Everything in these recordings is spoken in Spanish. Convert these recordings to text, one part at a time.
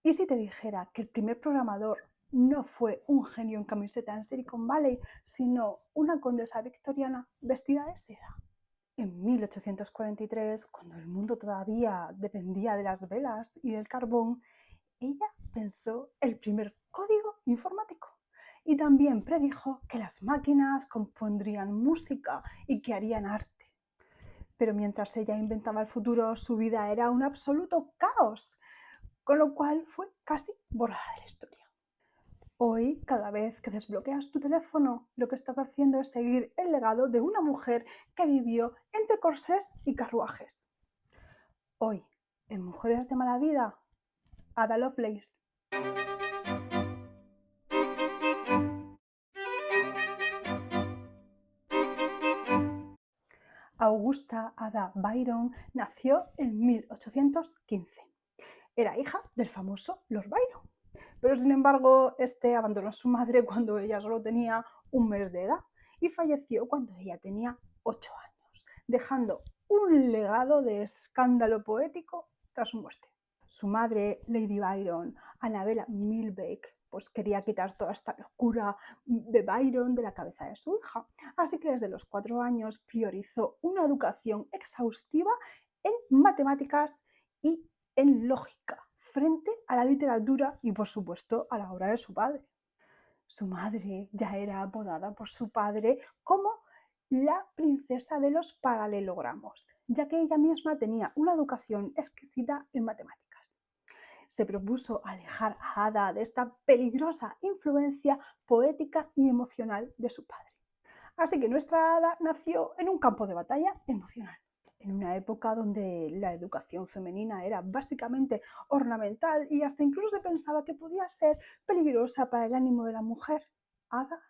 ¿Y si te dijera que el primer programador no fue un genio en camiseta en Silicon Valley, sino una condesa victoriana vestida de seda? En 1843, cuando el mundo todavía dependía de las velas y del carbón, ella pensó el primer código informático y también predijo que las máquinas compondrían música y que harían arte. Pero mientras ella inventaba el futuro, su vida era un absoluto caos, con lo cual fue casi borrada de la historia. Hoy, cada vez que desbloqueas tu teléfono, lo que estás haciendo es seguir el legado de una mujer que vivió entre corsés y carruajes. Hoy, en Mujeres de Mala Vida, Ada Lovelace. Augusta Ada Byron nació en 1815. Era hija del famoso Lord Byron, pero sin embargo, este abandonó a su madre cuando ella solo tenía un mes de edad y falleció cuando ella tenía 8 años, dejando un legado de escándalo poético tras su muerte. Su madre, Lady Byron, Annabella Milbanke, pues quería quitar toda esta locura de Byron de la cabeza de su hija. Así que desde los 4 años priorizó una educación exhaustiva en matemáticas y en lógica, frente a la literatura y, por supuesto, a la obra de su padre. Su madre ya era apodada por su padre como la princesa de los paralelogramos, ya que ella misma tenía una educación exquisita en matemáticas. Se propuso alejar a Ada de esta peligrosa influencia poética y emocional de su padre. Así que nuestra Ada nació en un campo de batalla emocional, en una época donde la educación femenina era básicamente ornamental y hasta incluso se pensaba que podía ser peligrosa para el ánimo de la mujer. Ada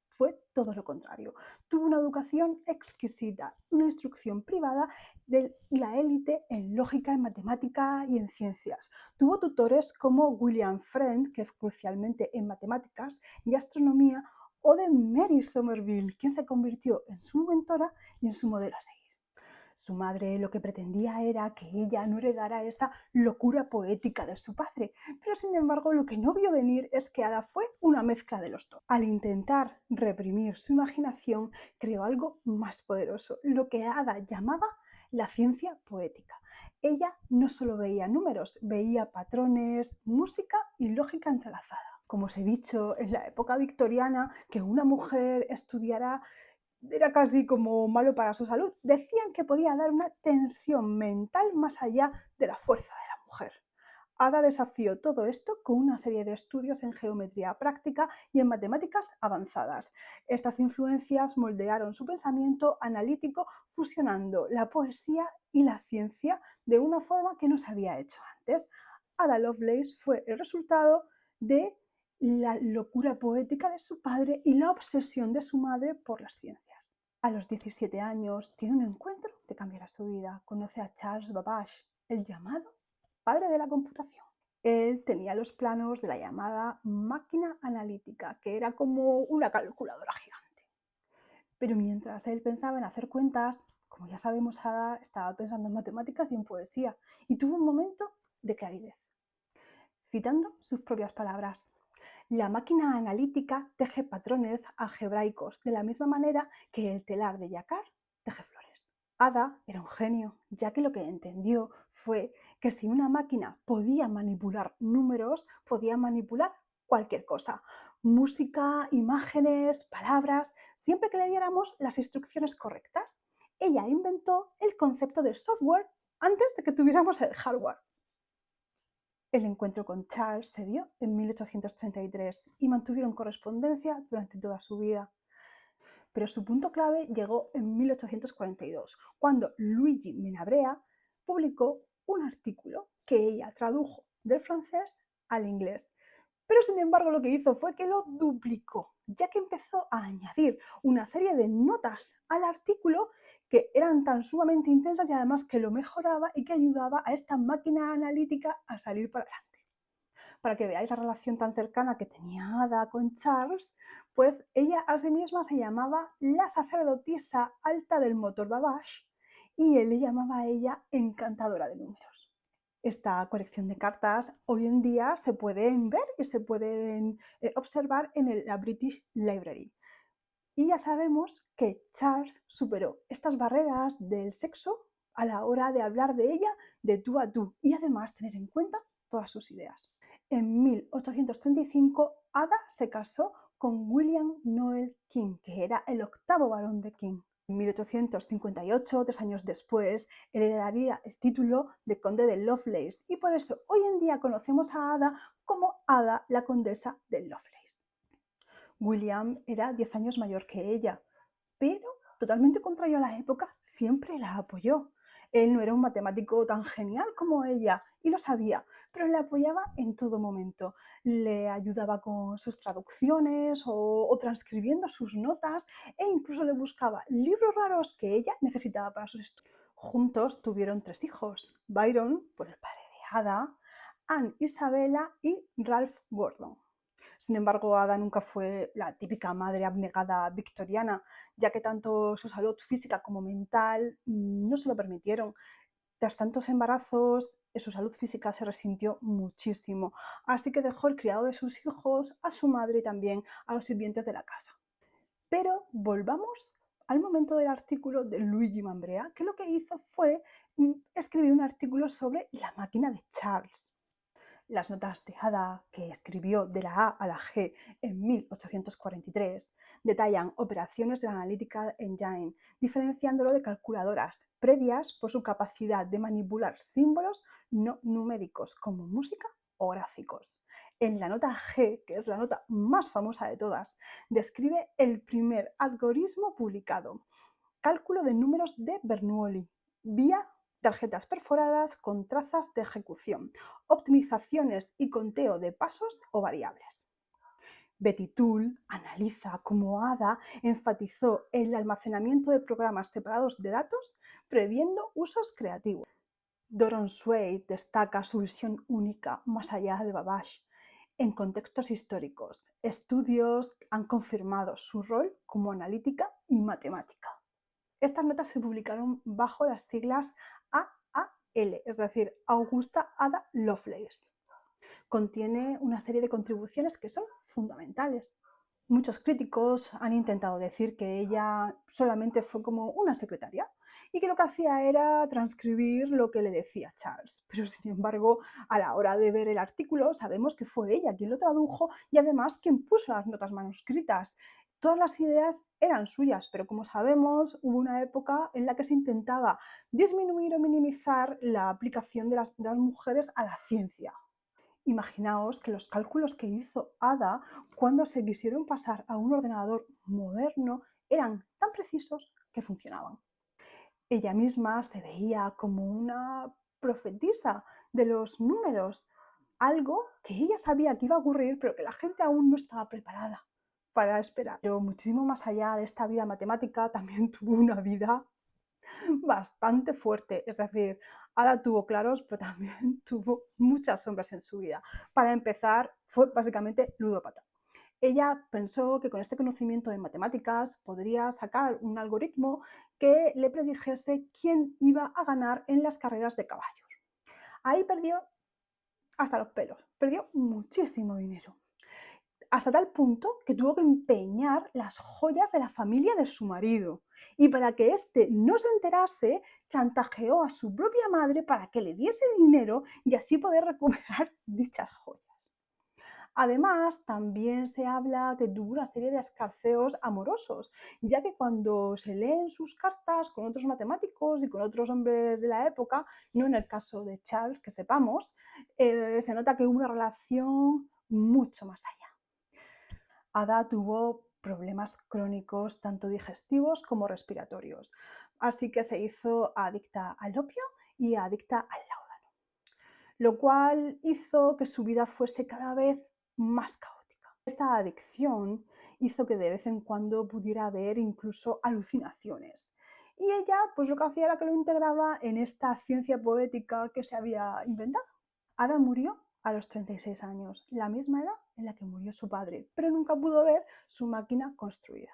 fue todo lo contrario. Tuvo una educación exquisita, una instrucción privada de la élite en lógica, en matemática y en ciencias. Tuvo tutores como William Friend, que es crucialmente en matemáticas y astronomía, o de Mary Somerville, quien se convirtió en su mentora y en su modelo a seguir. Su madre lo que pretendía era que ella no heredara esa locura poética de su padre, pero sin embargo lo que no vio venir es que Ada fue una mezcla de los dos. Al intentar reprimir su imaginación, creó algo más poderoso, lo que Ada llamaba la ciencia poética. Ella no solo veía números, veía patrones, música y lógica entrelazada. Como os he dicho, en la época victoriana, que una mujer estudiara era casi como malo para su salud. Decían que podía dar una tensión mental más allá de la fuerza de la mujer. Ada desafió todo esto con una serie de estudios en geometría práctica y en matemáticas avanzadas. Estas influencias moldearon su pensamiento analítico, fusionando la poesía y la ciencia de una forma que no se había hecho antes. Ada Lovelace fue el resultado de la locura poética de su padre y la obsesión de su madre por las ciencias. A los 17 años tiene un encuentro que cambiará su vida. Conoce a Charles Babbage, el llamado padre de la computación. Él tenía los planos de la llamada máquina analítica, que era como una calculadora gigante. Pero mientras él pensaba en hacer cuentas, como ya sabemos, Ada estaba pensando en matemáticas y en poesía, y tuvo un momento de claridad. Citando sus propias palabras, la máquina analítica teje patrones algebraicos de la misma manera que el telar de Jacquard teje flores. Ada era un genio, ya que lo que entendió fue que si una máquina podía manipular números, podía manipular cualquier cosa. Música, imágenes, palabras, siempre que le diéramos las instrucciones correctas. Ella inventó el concepto de software antes de que tuviéramos el hardware. El encuentro con Charles se dio en 1833 y mantuvieron correspondencia durante toda su vida. Pero su punto clave llegó en 1842, cuando Luigi Menabrea publicó un artículo que ella tradujo del francés al inglés. Pero sin embargo lo que hizo fue que lo duplicó, ya que empezó a añadir una serie de notas al artículo que eran tan sumamente intensas y además que lo mejoraba y que ayudaba a esta máquina analítica a salir para adelante. Para que veáis la relación tan cercana que tenía Ada con Charles, pues ella a sí misma se llamaba la sacerdotisa alta del motor Babbage y él le llamaba a ella encantadora de números. Esta colección de cartas hoy en día se pueden ver y se pueden observar en la British Library. Y ya sabemos que Charles superó estas barreras del sexo a la hora de hablar de ella de tú a tú y además tener en cuenta todas sus ideas. En 1835, Ada se casó con William Noel King, que era el octavo barón de King. En 1858, 3 años después, él heredaría el título de conde de Lovelace y por eso hoy en día conocemos a Ada como Ada, la condesa de Lovelace. William era 10 años mayor que ella, pero totalmente contrario a la época, siempre la apoyó. Él no era un matemático tan genial como ella y lo sabía, pero le apoyaba en todo momento. Le ayudaba con sus traducciones o transcribiendo sus notas e incluso le buscaba libros raros que ella necesitaba para sus estudios. Juntos tuvieron 3 hijos, Byron, por el padre de Ada, Anne Isabella y Ralph Gordon. Sin embargo, Ada nunca fue la típica madre abnegada victoriana, ya que tanto su salud física como mental no se lo permitieron. Tras tantos embarazos, su salud física se resintió muchísimo, así que dejó el criado de sus hijos a su madre y también a los sirvientes de la casa. Pero volvamos al momento del artículo de Luigi Mambrea, que lo que hizo fue escribir un artículo sobre la máquina de Charles. Las notas de Ada, que escribió de la A a la G en 1843, detallan operaciones de la Analytical Engine, diferenciándolo de calculadoras previas por su capacidad de manipular símbolos no numéricos como música o gráficos. En la nota G, que es la nota más famosa de todas, describe el primer algoritmo publicado, cálculo de números de Bernoulli, vía tarjetas perforadas con trazas de ejecución, optimizaciones y conteo de pasos o variables. Betty Toole analiza cómo Ada enfatizó el almacenamiento de programas separados de datos, previendo usos creativos. Doron Swade destaca su visión única más allá de Babbage. En contextos históricos, estudios han confirmado su rol como analítica y matemática. Estas notas se publicaron bajo las siglas AAL, es decir, Augusta Ada Lovelace. Contiene una serie de contribuciones que son fundamentales. Muchos críticos han intentado decir que ella solamente fue como una secretaria y que lo que hacía era transcribir lo que le decía Charles. Pero sin embargo, a la hora de ver el artículo, sabemos que fue ella quien lo tradujo y además quien puso las notas manuscritas. Todas las ideas eran suyas, pero como sabemos, hubo una época en la que se intentaba disminuir o minimizar la aplicación de las mujeres a la ciencia. Imaginaos que los cálculos que hizo Ada cuando se quisieron pasar a un ordenador moderno eran tan precisos que funcionaban. Ella misma se veía como una profetisa de los números, algo que ella sabía que iba a ocurrir, pero que la gente aún no estaba preparada para esperar. Pero muchísimo más allá de esta vida matemática, también tuvo una vida bastante fuerte. Es decir, Ada tuvo claros, pero también tuvo muchas sombras en su vida. Para empezar, fue básicamente ludópata. Ella pensó que con este conocimiento de matemáticas podría sacar un algoritmo que le predijese quién iba a ganar en las carreras de caballos. Ahí perdió hasta los pelos, perdió muchísimo dinero. Hasta tal punto que tuvo que empeñar las joyas de la familia de su marido. Y para que éste no se enterase, chantajeó a su propia madre para que le diese dinero y así poder recuperar dichas joyas. Además, también se habla que tuvo una serie de escarceos amorosos, ya que cuando se leen sus cartas con otros matemáticos y con otros hombres de la época, no en el caso de Charles, que sepamos, se nota que hubo una relación mucho más allá. Ada tuvo problemas crónicos, tanto digestivos como respiratorios, así que se hizo adicta al opio y adicta al láudano, lo cual hizo que su vida fuese cada vez más caótica. Esta adicción hizo que de vez en cuando pudiera haber incluso alucinaciones. Y ella, pues lo que hacía era que lo integraba en esta ciencia poética que se había inventado. Ada murió a los 36 años, la misma edad en la que murió su padre, pero nunca pudo ver su máquina construida.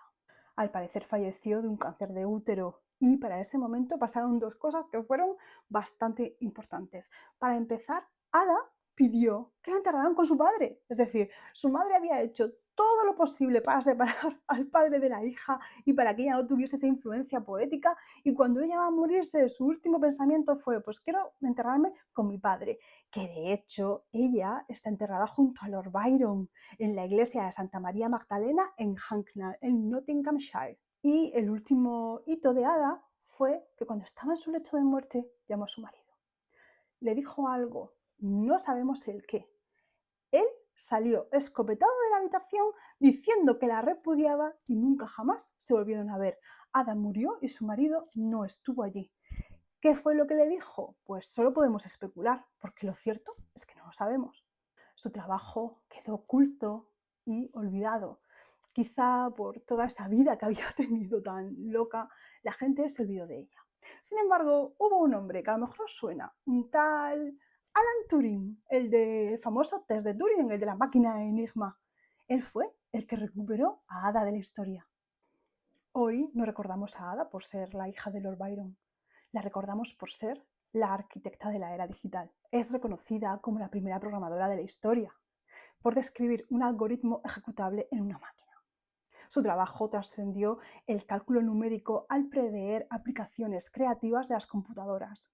Al parecer falleció de un cáncer de útero Y para ese momento pasaron dos cosas que fueron bastante importantes. Para empezar, Ada pidió que la enterraran con su padre. Es decir, su madre había hecho todo lo posible para separar al padre de la hija y para que ella no tuviese esa influencia poética. Y cuando ella va a morirse, su último pensamiento fue, pues quiero enterrarme con mi padre. Que de hecho, ella está enterrada junto a Lord Byron en la iglesia de Santa María Magdalena en Hackney, en Nottinghamshire. Y el último hito de Ada fue que cuando estaba en su lecho de muerte, llamó a su marido. Le dijo algo, no sabemos el qué. Él salió escopetado de la habitación diciendo que la repudiaba y nunca jamás se volvieron a ver. Ada murió y su marido no estuvo allí. ¿Qué fue lo que le dijo? Pues solo podemos especular, porque lo cierto es que no lo sabemos. Su trabajo quedó oculto y olvidado. Quizá por toda esa vida que había tenido tan loca, la gente se olvidó de ella. Sin embargo, hubo un hombre que a lo mejor os suena, un tal Alan Turing, el del famoso test de Turing, el de la máquina Enigma. Él fue el que recuperó a Ada de la historia. Hoy no recordamos a Ada por ser la hija de Lord Byron, la recordamos por ser la arquitecta de la era digital. Es reconocida como la primera programadora de la historia, por describir un algoritmo ejecutable en una máquina. Su trabajo trascendió el cálculo numérico al prever aplicaciones creativas de las computadoras.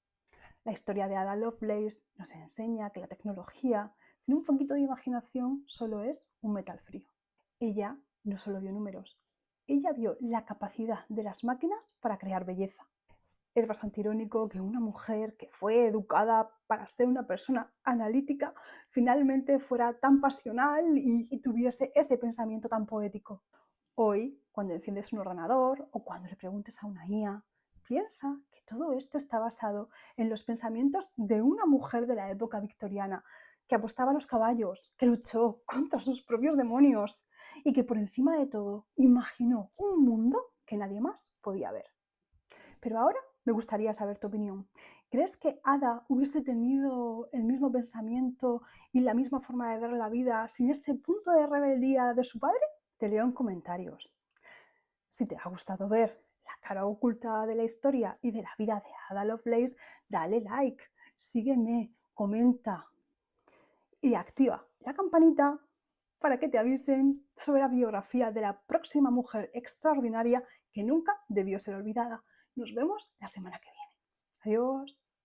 La historia de Ada Lovelace nos enseña que la tecnología, sin un poquito de imaginación, solo es un metal frío. Ella no solo vio números, ella vio la capacidad de las máquinas para crear belleza. Es bastante irónico que una mujer que fue educada para ser una persona analítica finalmente fuera tan pasional y tuviese ese pensamiento tan poético. Hoy, cuando enciendes un ordenador o cuando le preguntes a una IA, piensa que todo esto está basado en los pensamientos de una mujer de la época victoriana que apostaba a los caballos, que luchó contra sus propios demonios y que por encima de todo imaginó un mundo que nadie más podía ver. Pero ahora me gustaría saber tu opinión. ¿Crees que Ada hubiese tenido el mismo pensamiento y la misma forma de ver la vida sin ese punto de rebeldía de su padre? Te leo en comentarios. Si te ha gustado ver la cara oculta de la historia y de la vida de Ada Lovelace, dale like, sígueme, comenta y activa la campanita para que te avisen sobre la biografía de la próxima mujer extraordinaria que nunca debió ser olvidada. Nos vemos la semana que viene. Adiós.